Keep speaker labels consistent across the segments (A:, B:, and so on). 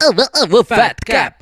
A: Fat Cap.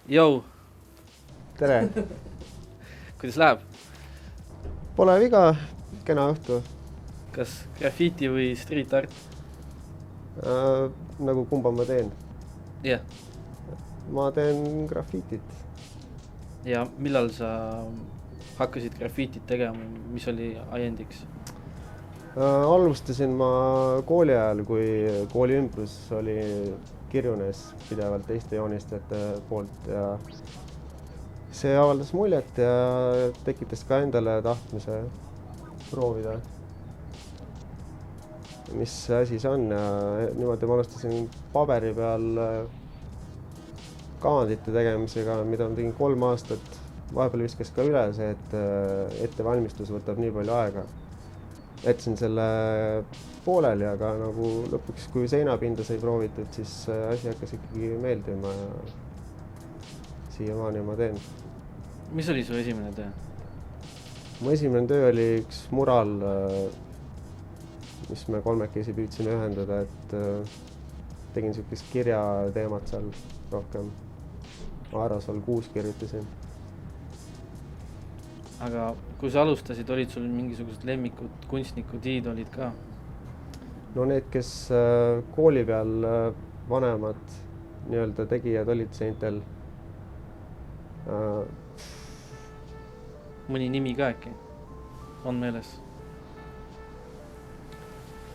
A: Jou,
B: Tere!
A: kuidas läheb?
B: Pole viga, kena õhtu.
A: Kas graffiti või street art?
B: Nagu kumba ma teen?
A: Jah.
B: Ma teen graffitit.
A: Ja millal sa hakkasid graffitit tegema? Mis oli ajendiks?
B: Alustasin ma kooli ajal, kui kooli ümbrus oli kirjunes pidevalt teiste joonistajate poolt ja see avaldas muljet ja tekitas ka endale tahtmise proovida, mis asi see on ja niimoodi ma alustasin paberi peal kavandite tegemisega, mida ma tegin 3 aastat. Vahepeal viskas ka üle see, et ettevalmistus võtab nii palju aega. Jätsin selle pooleli, aga nagu lõpuks, kui seinapinda sai proovitud, siis asi hakkas ikkagi meeldima ja siiamaani ma teen.
A: Mis oli su esimene töö?
B: Mu esimene töö oli üks mural, mis me 3 püüdsime ühendada, et tegin niisugust kirja teemat seal rohkem. Aarasval 6 kirjutasin.
A: Aga kui sa alustasid, olid sul mingisugused lemmikud, kunstnikud, iidolid ka?
B: No need, kes kooli peal vanemad nii-öelda tegijad olid seintel.
A: Mõni nimi ka äkki on meeles?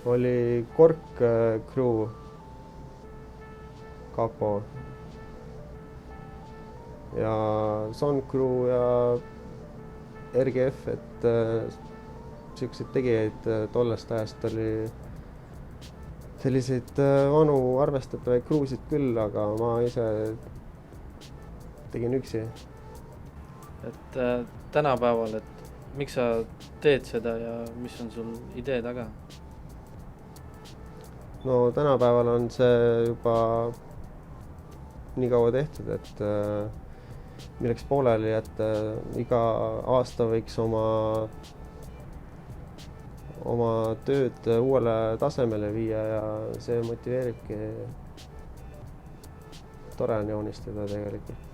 B: Oli Kork Crew, Kapo ja Son Crew ja RGF, et siukseid tegijaid tollest ajast oli selliseid vanu arvestatavaid kruusid küll, aga ma ise tegin üksi.
A: Et tänapäeval, et miks sa teed seda ja mis on sul idee taga?
B: No tänapäeval on see juba nii kaua tehtud, et milleks pooleli, et iga aasta võiks oma tööd uuele tasemele viia ja see motiveeribki. Tore on joonistada tegelikult.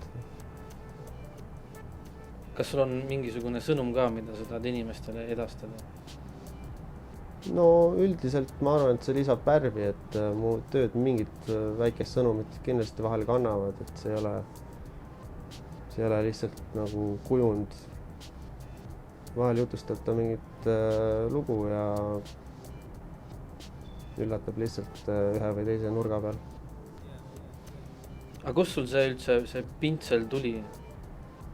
A: Kas sul on mingisugune sõnum ka, mida sa tahad inimestele edastada?
B: No üldiselt ma arvan, et see lisab värvi, et mu tööd mingit väikest sõnumit kindlasti vahel kannavad, et see ei ole lihtsalt nagu kujund. Vahel jutustab ta mingit lugu ja üllatab lihtsalt ühe või teise nurga peal.
A: Aga kus sul see pintsel tuli?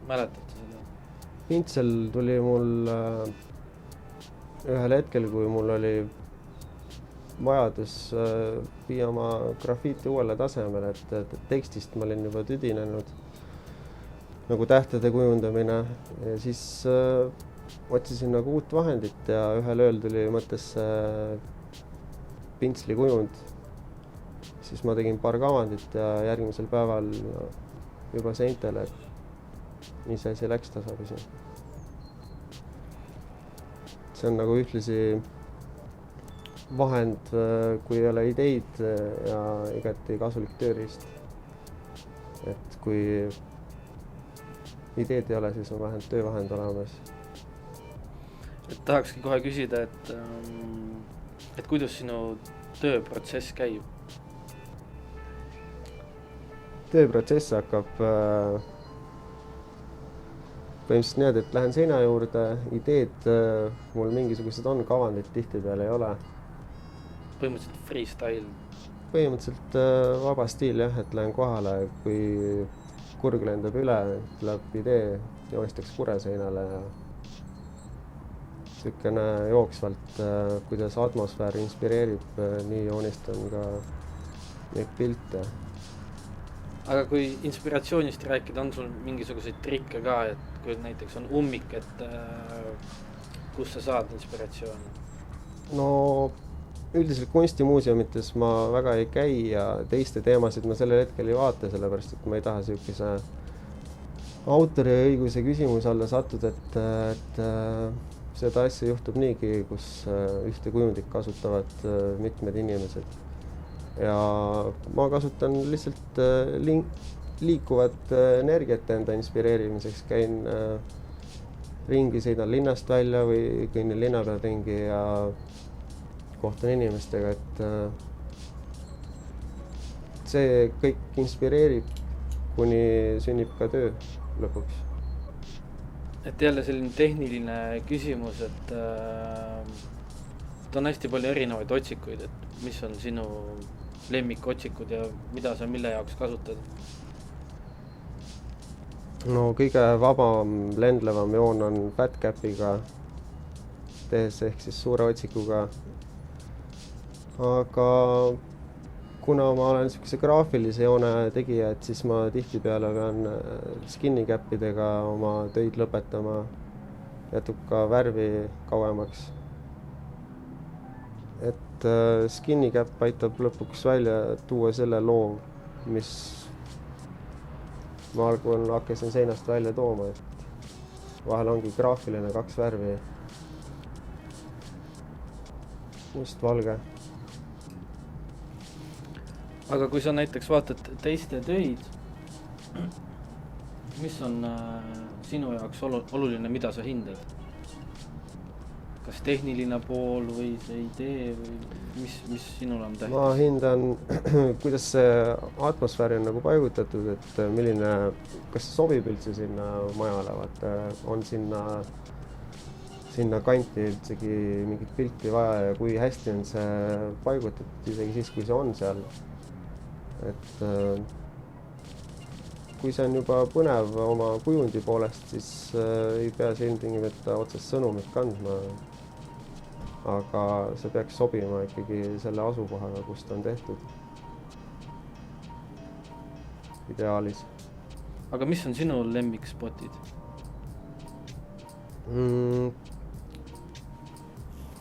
A: Mäletad seda?
B: Pintsel tuli mul ühel hetkel, kui mul oli vajadus viia oma graffiti uuele tasemele, et tekstist ma olin juba tüdinenud, nagu tähtede kujundamine ja siis otsisin nagu uut vahendit ja ühel ööl tuli mõttesse pintsli kujund. Siis ma tegin paar kavandit ja järgmisel päeval juba seintele, et nii see asi läks tasapisi. See on nagu ühtlasi vahend, kui ei ole ideid ja igati kasulik tööriist. Et kui ideed ei ole, siis on vähemalt töövahend olemas.
A: Et tahakski kohe küsida, et kuidas sinu tööprotsess käib?
B: tööprotsess hakkab põhimõtteliselt niimoodi, et lähen seina juurde, ideed mul mingisugused on, kavandid tihtipeale ei ole.
A: Põhimõtteliselt freestyle.
B: Põhimõtteliselt vaba stiil jah, et lähen kohale, kui kurg lendab üle, tuleb idee, joonistaks kure seinale ja niisugune jooksvalt, kuidas atmosfäär inspireerib, nii joonistan ka neid pilte.
A: Aga kui inspiratsioonist rääkida, on sul mingisuguseid trikke ka, et kui näiteks on ummik, et kus sa saad inspiratsiooni?
B: No üldiselt kunstimuuseumites ma väga ei käi ja teiste teemasid ma sellel hetkel ei vaata, sellepärast et ma ei taha niisuguse autoriõiguse küsimuse alla sattuda, et seda asja juhtub niigi, kus ühte kujundit kasutavad mitmed inimesed. Ja ma kasutan lihtsalt liikuvat energiat enda inspireerimiseks, käin ringi, sõidan linnast välja või kõnnin linna peal ringi ja kohtun inimestega, et see kõik inspireerib, kuni sünnib ka töö lõpuks.
A: Et jälle selline tehniline küsimus, et on hästi palju erinevaid otsikuid, et mis on sinu lemmikotsikud ja mida sa mille jaoks kasutad?
B: No kõige vabam, lendlevam joon on FatCapiga tehes ehk siis suure otsikuga. Aga kuna ma olen niisuguse graafilise joone tegija, et siis ma tihtipeale pean SkinnyCapidega oma töid lõpetama, jätub ka värvi kauemaks. Et SkinnyCap aitab lõpuks välja tuua selle loo, mis ma hakkasin seinast välja tooma, et vahel ongi graafiline 2 värvi, must-valge.
A: Aga kui sa näiteks vaatad teiste töid, mis on sinu jaoks oluline, mida sa hindad? Kas tehniline pool või see idee või mis sinul on tähtis?
B: Ma hindan, kuidas see atmosfääri on nagu paigutatud, et milline, kas see sobib üldse sinna majale, vaata, on sinna kanti üldsegi mingit pilti vaja ja kui hästi on see paigutatud, isegi siis, kui see on seal. Et kui see on juba põnev oma kujundi poolest, siis ei pea see ilmtingimata otsest sõnumit kandma. Aga see peaks sobima ikkagi selle asukohaga, kus ta on tehtud. Ideaalis.
A: Aga mis on sinu lemmikspotid?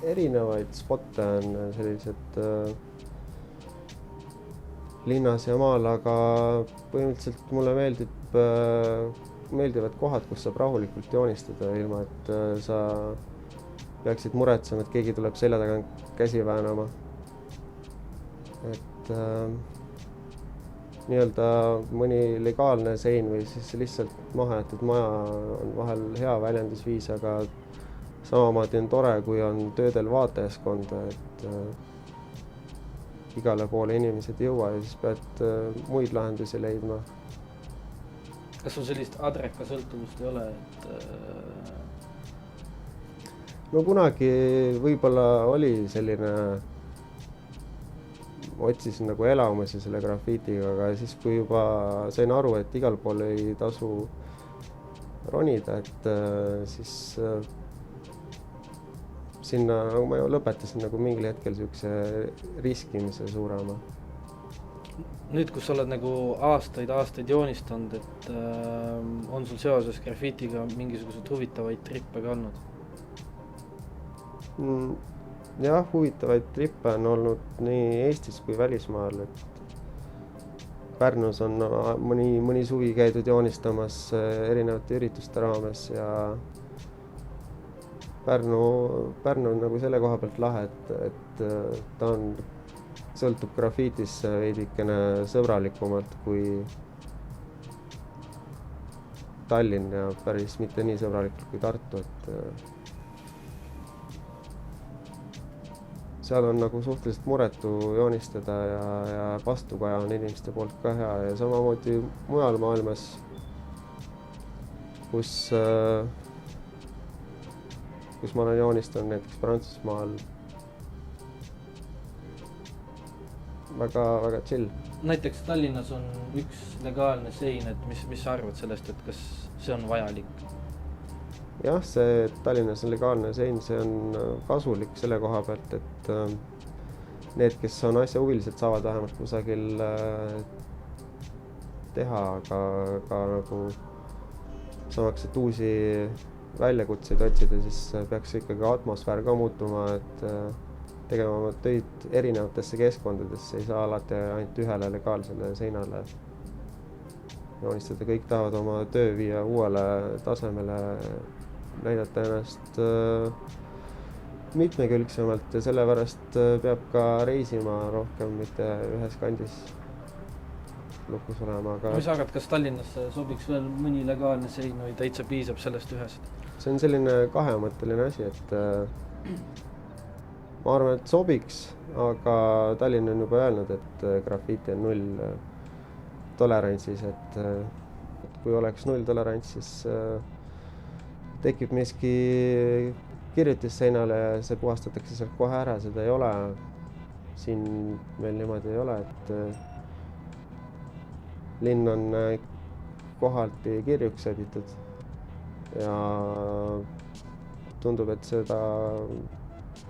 B: Erinevaid spotte on sellised linnas ja maal, aga põhimõtteliselt mulle meeldivad kohad, kus saab rahulikult joonistada, ilma et sa peaksid muretsema, et keegi tuleb selja taga käsi väänama. Et nii-öelda mõni legaalne sein või siis lihtsalt mahajäetud maja on vahel hea väljendusviis, aga samamoodi on tore, kui on töödel vaatajaskonda, et igale poole inimesed ei jõua ja siis pead muid lahendusi leidma.
A: Kas sul sellist adreka sõltuvust ei ole, et
B: no kunagi võib-olla oli selline, otsisin nagu elamusi selle grafiitiga, aga siis kui juba sain aru, et igal pool ei tasu ronida, et siis sinna nagu ma lõpetasin nagu mingil hetkel niisuguse riskimise suurema.
A: Nüüd, kus sa oled nagu aastaid joonistanud, et on sul seoses grafiitiga mingisugused huvitavaid trippe ka olnud?
B: Jah, huvitavaid trippe on olnud nii Eestis kui välismaal, et Pärnus on mõni suvi käidud joonistamas erinevate ürituste raames ja Pärnu on nagu selle koha pealt lahe, et ta sõltub grafiitisse veidikene sõbralikumalt kui Tallinn ja päris mitte nii sõbralikult kui Tartu, et seal on nagu suhteliselt muretu joonistada ja vastukaja on inimeste poolt ka hea ja samamoodi mujal maailmas, kus ma olen joonistanud näiteks Prantsusmaal, väga chill.
A: Näiteks Tallinnas on üks legaalne sein, et mis sa arvad sellest, et kas see on vajalik?
B: Jah, see Tallinnas on legaalne sein, see on kasulik selle koha pealt, et need, kes on asja huvilised, saavad vähemalt kusagil teha, aga nagu samaks, et uusi väljakutseid otsida, siis peaks ikkagi atmosfäär ka muutuma, et tegema oma töid erinevatesse keskkondadesse, ei saa alati ainult ühele legaalsele seinale joonistada, kõik tahavad oma töö viia uuele tasemele, näidata ennast mitmekülgsemalt ja sellepärast peab ka reisima rohkem, mitte ühes kandis lukus olema, aga
A: mis arvad, kas Tallinnas sobiks veel mõni legaalne sein või täitsa piisab sellest ühest?
B: See on selline kahemõtteline asi, et ma arvan, et sobiks, aga Tallinn on juba öelnud, et grafiiti on 0 tolerantsis, et kui oleks 0 tolerants, siis tekib miski kirjutis seinale ja see puhastatakse sealt kohe ära, seda ei ole. Siin meil niimoodi ei ole, et linn on kohati kirjuks sõditud ja tundub, et seda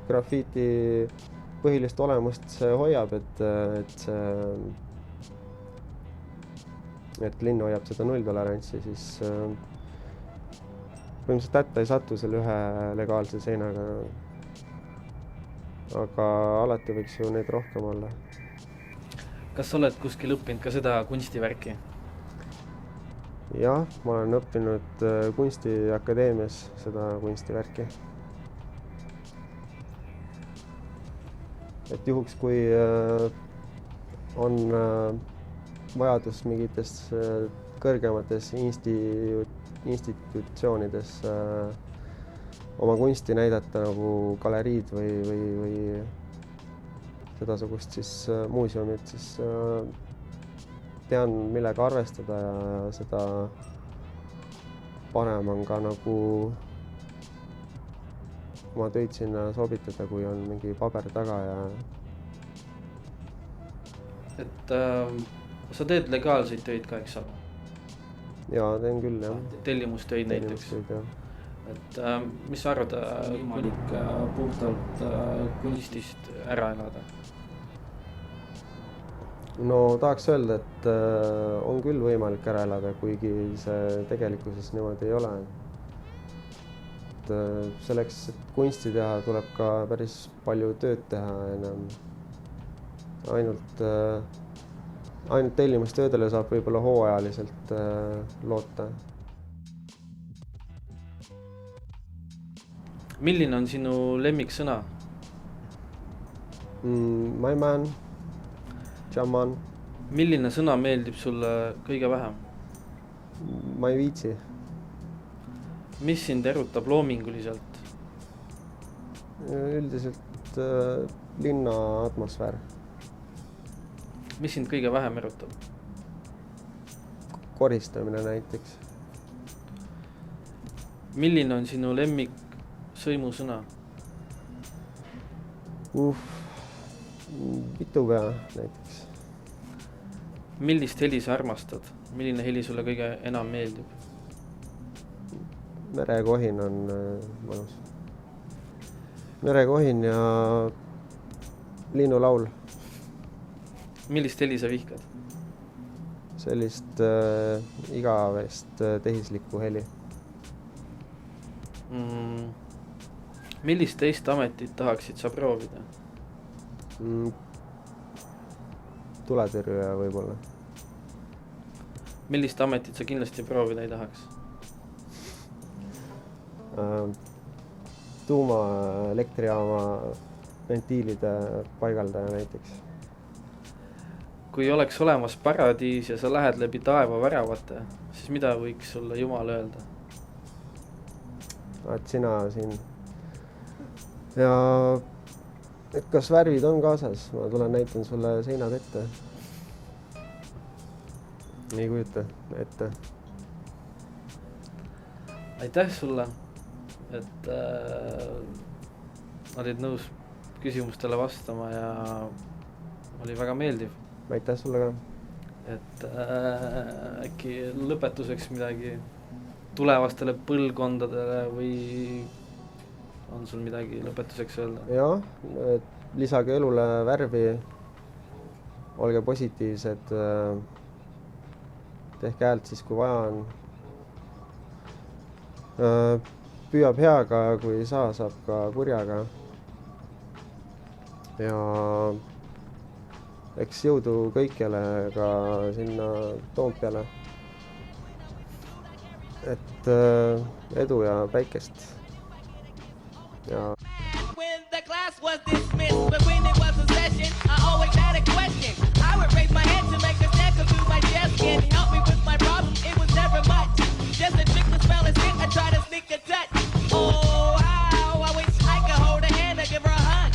B: grafiiti põhilist olemust see hoiab, et linn hoiab seda 0 tolerantsi, siis põhimõtteliselt hätta ei satu selle ühe legaalse seinaga. Aga alati võiks ju neid rohkem olla.
A: Kas sa oled kuskil õppinud ka seda kunstivärki?
B: Jah, ma olen õppinud kunstiakadeemias seda kunstivärki. Et juhuks, kui on vajadus mingites kõrgemates institutsioonides oma kunsti näidata nagu galeriid või sedasugust siis muuseumid, siis tean, millega arvestada ja seda parem on ka nagu oma töid sinna sobitada, kui on mingi paber taga ja
A: et sa teed legaalseid töid ka, eks ole?
B: Jaa, teen küll, jah.
A: Tellimustöid näiteks. Et mis sa arvad, võimalik puhtalt kunstist ära elada?
B: No tahaks öelda, et on küll võimalik ära elada, kuigi see tegelikkuses niimoodi ei ole. Et selleks, et kunsti teha, tuleb ka päris palju tööd teha enam. Ainult tellimustöödele saab võib-olla hooajaliselt loota.
A: Milline on sinu lemmiksõna?
B: My man, Jaman.
A: Milline sõna meeldib sulle kõige vähem?
B: Ma ei viitsi.
A: Mis sind erutab loominguliselt?
B: Üldiselt linna atmosfäär.
A: Mis sind kõige vähem erutab?
B: Koristamine näiteks.
A: Milline on sinu lemmik sõimusõna?
B: Vitupea näiteks.
A: Millist heli sa armastad? Milline heli sulle kõige enam meeldib?
B: Merekohin on mõnus. Merekohin ja linnulaul.
A: Millist heli sa vihkad?
B: Sellist igavest tehislikku heli.
A: Millist teist ametit tahaksid sa proovida?
B: Tuletõrjuja võib-olla.
A: Millist ametit sa kindlasti proovida ei tahaks?
B: Tuumaelektrijaama ventiilide paigaldaja näiteks.
A: Kui oleks olemas paradiis ja sa lähed läbi taeva väravate, siis mida võiks sulle Jumal öelda?
B: Et sina siin. Ja et kas värvid on kaasas, ma tulen näitan sulle seinad ette. Nii kujuta ette.
A: Aitäh sulle, et olid nõus küsimustele vastama ja oli väga meeldiv.
B: Aitäh sulle ka.
A: Et äkki lõpetuseks midagi tulevastele põlvkondadele või on sul midagi lõpetuseks öelda?
B: Jah, lisage elule värvi, olge positiivsed, tehke häält siis, kui vaja on. Püüab heaga, kui ei saa, saab ka kurjaga. Ja eks jõudu kõikjale ka sinna Toompeale. Et edu ja päikest. Ja when the class was dismissed, but when it was a session, I always had a question. I would raise my hand to make a snack or do my chest. Can he help me with my problem? It was never much. Just a trick to spell and sit and try to sneak a touch. Oh, how I wish I could hold her hand and give her a hug.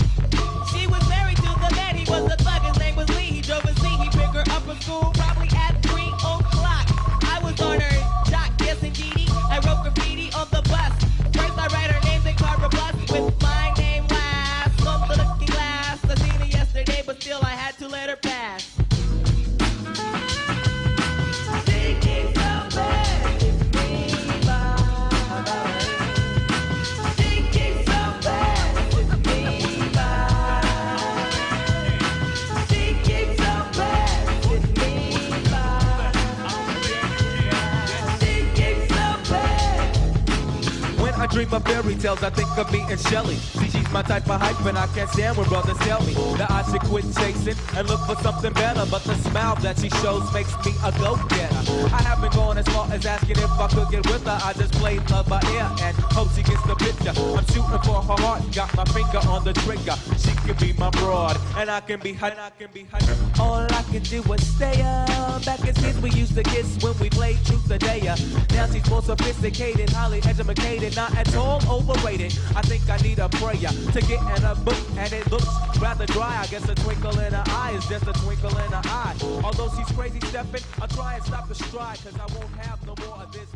B: She was married to the man, he was a thug. His name was Lee, he drove a Z. He picked her up from school probably at 3 o'clock. I was on her jock, yes indeedy. I wrote graffiti on the bus. First I write her name, then carve a bus with my name last. On the looking glass, I seen her yesterday, but still I had to let her pass.
C: I dream of fairy tales, I think of me and Shelly. See, she's my type of hype and I can't stand when brothers tell me that I should quit chasing and look for something better. But the smile that she shows makes me a go-getter. I haven't gone as far as asking if I could get with her. I just played love by ear and hope she gets the picture. I'm shooting for her heart, got my finger on the trigger. She can be my broad and I can be hot. All I can do is stay up. Back as kids we used to kiss when we played truth or dare. Now she's more sophisticated, highly educated, not at all overrated. I think I need a prayer to get in a book, and it looks rather dry. I guess a twinkle in her eye is just a twinkle in her eye. Although she's crazy stepping, I'll try and stop the stride, cause I won't have no more of this.